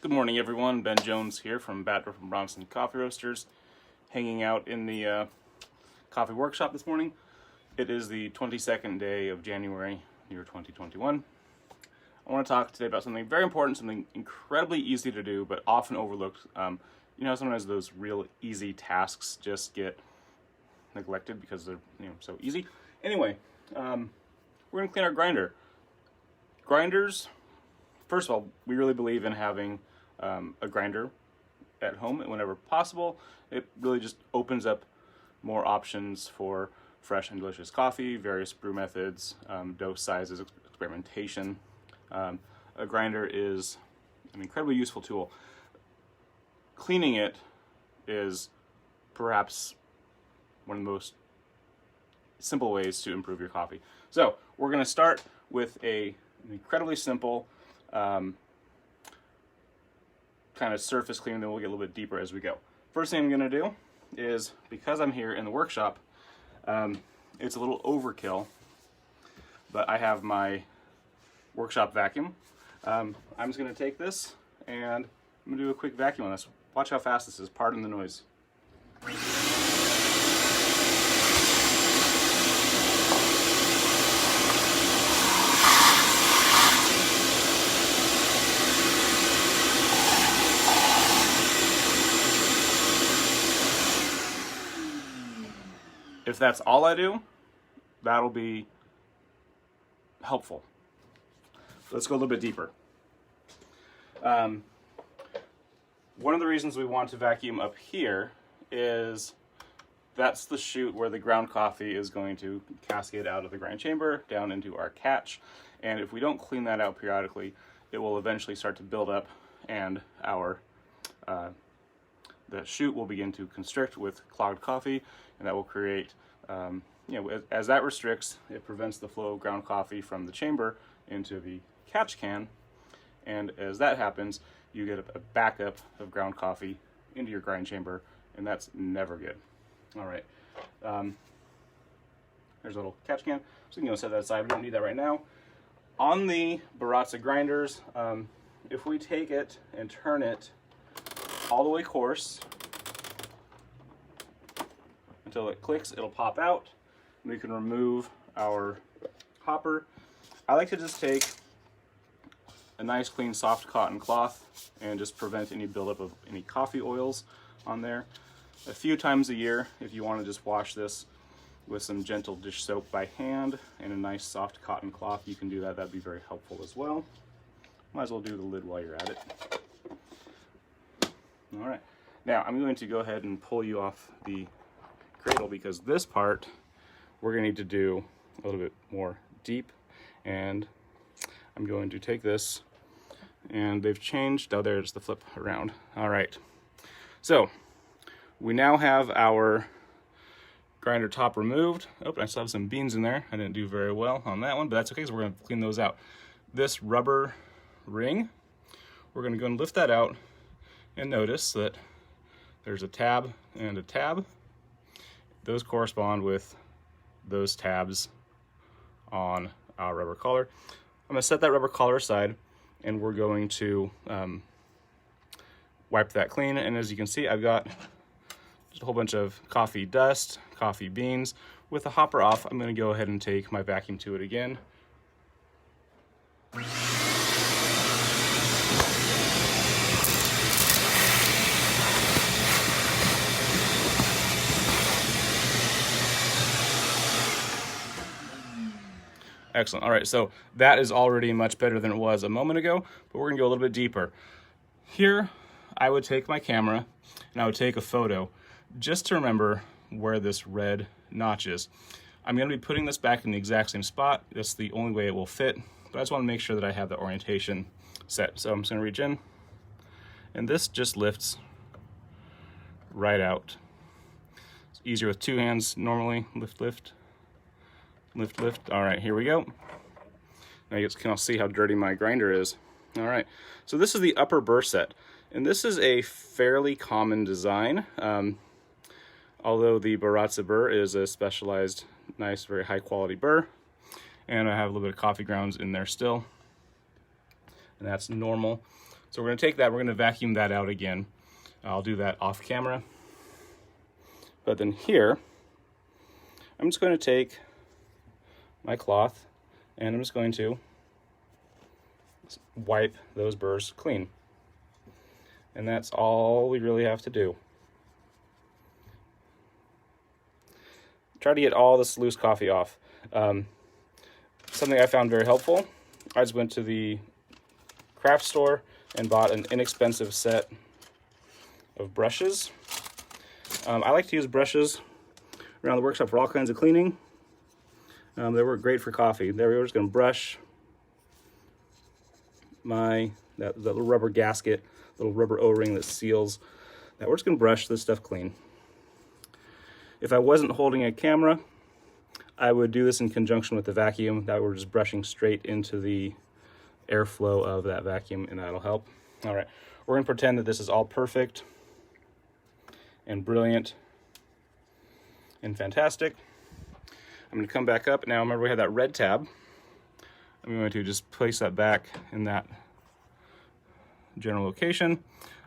Good morning, everyone. Ben Jones here from Batdorf and Bronson Coffee Roasters, hanging out in the coffee workshop this morning. It is the 22nd day of January, year 2021. I want to talk today about something very important, something incredibly easy to do, but often overlooked. Sometimes those real easy tasks just get neglected because they're so easy. Anyway, we're going to clean our grinder. Grinders, first of all, we really believe in having a grinder at home whenever possible. It really just opens up more options for fresh and delicious coffee, various brew methods, dose sizes, experimentation. A grinder is an incredibly useful tool. Cleaning it is perhaps one of the most simple ways to improve your coffee. So we're going to start with an incredibly simple kind of surface cleaning, then we'll get a little bit deeper as we go. First thing I'm going to do is, because I'm here in the workshop, it's a little overkill, but I have my workshop vacuum. I'm just going to take this and I'm going to do a quick vacuum on this. Watch how fast this is. Pardon the noise. If that's all I do, that'll be helpful. Let's go a little bit deeper. One of the reasons we want to vacuum up here is that's the chute where the ground coffee is going to cascade out of the grind chamber down into our catch. And if we don't clean that out periodically, it will eventually start to build up, and the chute will begin to constrict with clogged coffee, and that will create, as that restricts, it prevents the flow of ground coffee from the chamber into the catch can, and as that happens, you get a backup of ground coffee into your grind chamber, and that's never good. All right, there's a little catch can, so you can set that aside. We don't need that right now. On the Baratza grinders, if we take it and turn it all the way coarse until it clicks, it'll pop out, and we can remove our hopper. I like to just take a nice clean soft cotton cloth and just prevent any buildup of any coffee oils on there. A few times a year, if you want to just wash this with some gentle dish soap by hand and a nice soft cotton cloth, you can do that. That'd be very helpful as well. Might as well do the lid while you're at it. All right, now I'm going to go ahead and pull you off the cradle, because this part we're going to need to do a little bit more deep, and I'm going to take this, and they've changed. Oh, there's the flip around. All right, so we now have our grinder top removed. Oh, I still have some beans in there. I didn't do very well on that one, but that's okay, because we're going to clean those out. This rubber ring, we're going to go and lift that out, and notice that there's a tab and a tab. Those correspond with those tabs on our rubber collar. I'm going to set that rubber collar aside, and we're going to wipe that clean. And as you can see, I've got just a whole bunch of coffee dust, coffee beans. With the hopper off, I'm going to go ahead and take my vacuum to it again. Excellent. All right, so that is already much better than it was a moment ago, but we're gonna go a little bit deeper. Here, I would take my camera and I would take a photo just to remember where this red notch is. I'm gonna be putting this back in the exact same spot. That's the only way it will fit, but I just wanna make sure that I have the orientation set. So I'm just gonna reach in, and this just lifts right out. It's easier with two hands normally. Lift, lift. Lift, lift. All right, here we go. Now you can all see how dirty my grinder is. All right, so this is the upper burr set, and this is a fairly common design. Although the Baratza burr is a specialized, nice, very high quality burr, and I have a little bit of coffee grounds in there still, and that's normal. So we're going to take that, we're going to vacuum that out again. I'll do that off camera. But then here, I'm just going to take my cloth and I'm just going to wipe those burrs clean. And that's all we really have to do. Try to get all this loose coffee off. Something I found very helpful, I just went to the craft store and bought an inexpensive set of brushes. I like to use brushes around the workshop for all kinds of cleaning. They work great for coffee. There we go, we're just going to brush that little rubber gasket, little rubber O-ring that seals that. We're just going to brush this stuff clean. If I wasn't holding a camera, I would do this in conjunction with the vacuum. That we're just brushing straight into the airflow of that vacuum, and that'll help. All right, we're going to pretend that this is all perfect and brilliant and fantastic. I'm going to come back up. Now remember we had that red tab. I'm going to just place that back in that general location.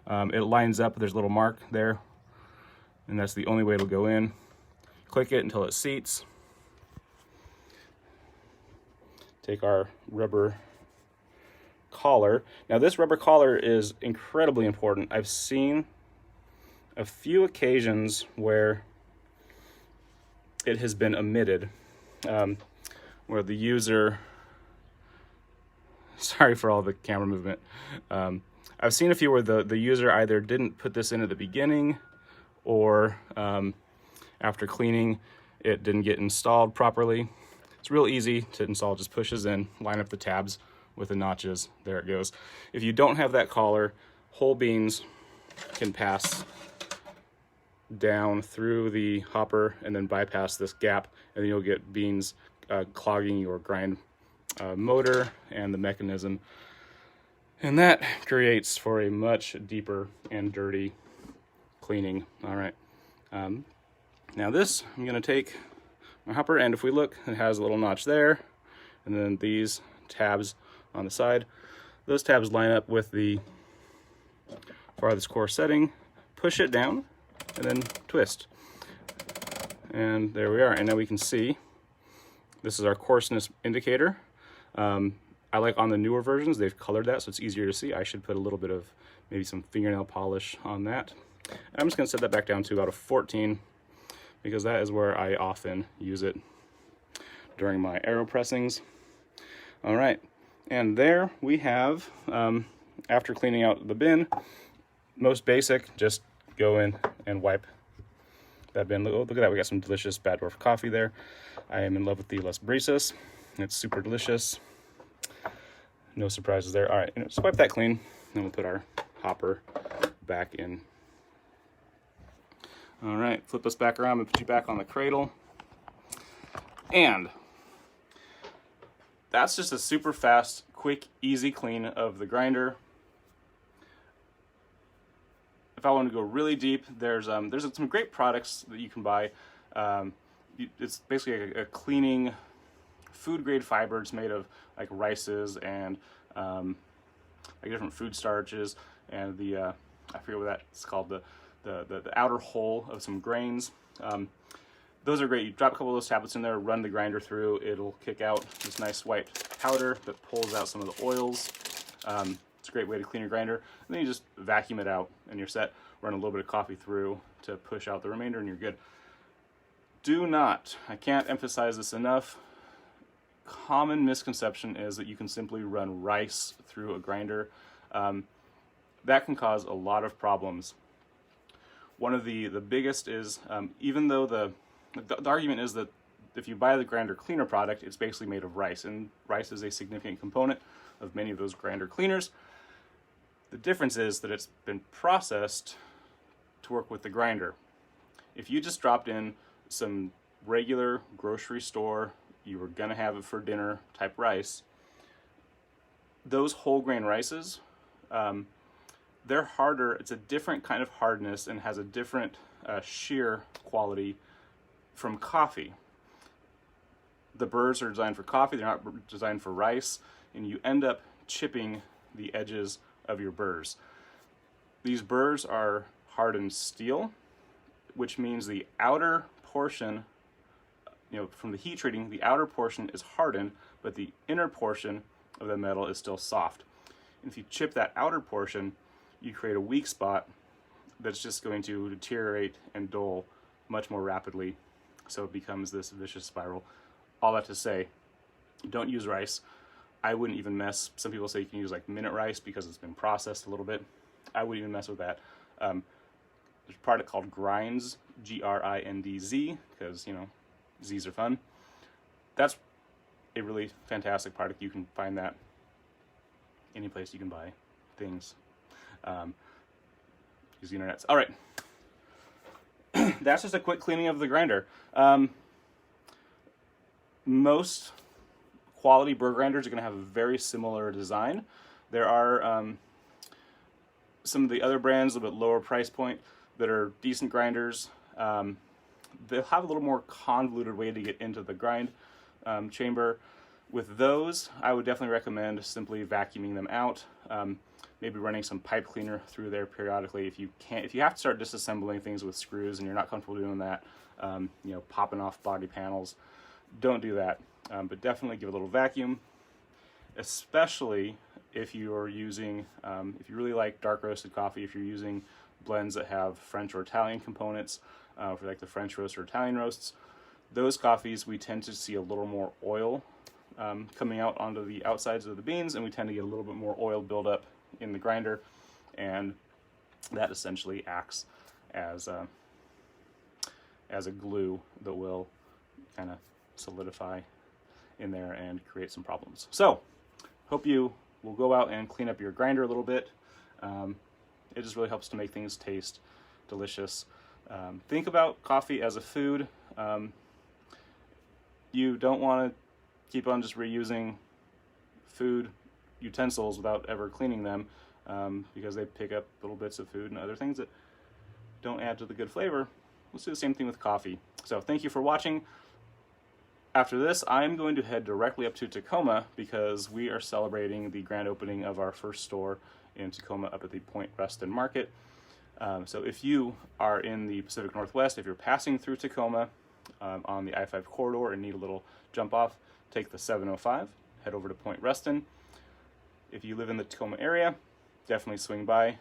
It lines up, there's a little mark there, and that's the only way it'll go in. Click it until it seats. Take our rubber collar. Now this rubber collar is incredibly important. I've seen a few occasions where it has been omitted, where the user, sorry for all the camera movement, I've seen a few where the user either didn't put this in at the beginning, or after cleaning it didn't get installed properly. It's real easy to install, just pushes in, line up the tabs with the notches, there it goes. If you don't have that collar, whole beans can pass down through the hopper and then bypass this gap, and then you'll get beans clogging your grind motor and the mechanism, and that creates for a much deeper and dirty cleaning. All right, now this, I'm going to take my hopper, and if we look, it has a little notch there, and then these tabs on the side. Those tabs line up with the farthest core setting. Push it down and then twist, and there we are. And now we can see this is our coarseness indicator. I like on the newer versions they've colored that so it's easier to see. I should put a little bit of maybe some fingernail polish on that. And I'm just going to set that back down to about a 14, because that is where I often use it during my AeroPressings. All right, and there we have, after cleaning out the bin, most basic, just go in and wipe that bin. Look at that, we got some delicious Bad Dwarf coffee there. I am in love with the Las Brisas. It's super delicious. No surprises there. All right, just wipe that clean, then we'll put our hopper back in. All right, flip us back around and put you back on the cradle. And that's just a super fast, quick, easy clean of the grinder. If I want to go really deep, there's some great products that you can buy. It's basically a cleaning food grade fiber. It's made of like rices and like different food starches, and the I forget what that's called, the outer hull of some grains. Those are great. You drop a couple of those tablets in there, run the grinder through, it'll kick out this nice white powder that pulls out some of the oils. It's a great way to clean your grinder. And then you just vacuum it out and you're set. Run a little bit of coffee through to push out the remainder and you're good. Do not, I can't emphasize this enough, common misconception is that you can simply run rice through a grinder. That can cause a lot of problems. One of the biggest is, even though the argument is that if you buy the grinder cleaner product, it's basically made of rice, and rice is a significant component of many of those grinder cleaners. The difference is that it's been processed to work with the grinder. If you just dropped in some regular grocery store, you were gonna have it for dinner type rice, those whole grain rices, they're harder. It's a different kind of hardness and has a different shear quality from coffee. The burrs are designed for coffee, they're not designed for rice, and you end up chipping the edges of your burrs. These burrs are hardened steel, which means the outer portion, from the heat treating, the outer portion is hardened, but the inner portion of the metal is still soft. And if you chip that outer portion, you create a weak spot that's just going to deteriorate and dull much more rapidly. So it becomes this vicious spiral. All that to say, don't use rice. I wouldn't even mess. Some people say you can use like minute rice because it's been processed a little bit. I wouldn't even mess with that. There's a product called Grindz, Grindz, because Z's are fun. That's a really fantastic product. You can find that any place you can buy things. Use the internets. All right. That's just a quick cleaning of the grinder. Most quality burr grinders are going to have a very similar design. There are some of the other brands, a little bit lower price point, that are decent grinders. They'll have a little more convoluted way to get into the grind chamber. With those, I would definitely recommend simply vacuuming them out. Maybe running some pipe cleaner through there periodically. If you have to start disassembling things with screws and you're not comfortable doing that, popping off body panels, don't do that. But definitely give a little vacuum, especially if you're using, if you really like dark roasted coffee, if you're using blends that have French or Italian components, for like the French roast or Italian roasts, those coffees we tend to see a little more oil coming out onto the outsides of the beans, and we tend to get a little bit more oil buildup in the grinder, and that essentially acts as a glue that will kind of solidify in there and create some problems. So hope you will go out and clean up your grinder a little bit. It just really helps to make things taste delicious. Think about coffee as a food. You don't want to keep on just reusing food utensils without ever cleaning them, because they pick up little bits of food and other things that don't add to the good flavor. Let's do the same thing with coffee. So thank you for watching. After this, I'm going to head directly up to Tacoma because we are celebrating the grand opening of our first store in Tacoma up at the Point Reston Market. So if you are in the Pacific Northwest, if you're passing through Tacoma on the I-5 corridor and need a little jump off, take the 705, head over to Point Reston. If you live in the Tacoma area, definitely swing by.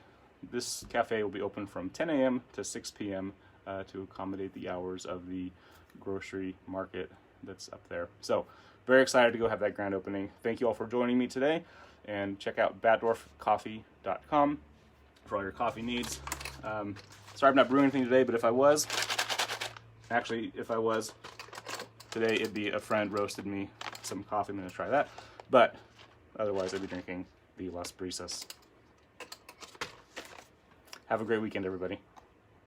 This cafe will be open from 10 a.m. to 6 p.m. To accommodate the hours of the grocery market that's up there. So very excited to go have that grand opening. Thank you all for joining me today, and check out batdorfcoffee.com for all your coffee needs. Sorry I'm not brewing anything today, but if I was today, it'd be a friend roasted me some coffee. I'm going to try that, but otherwise I'd be drinking the Las Brisas. Have a great weekend, everybody.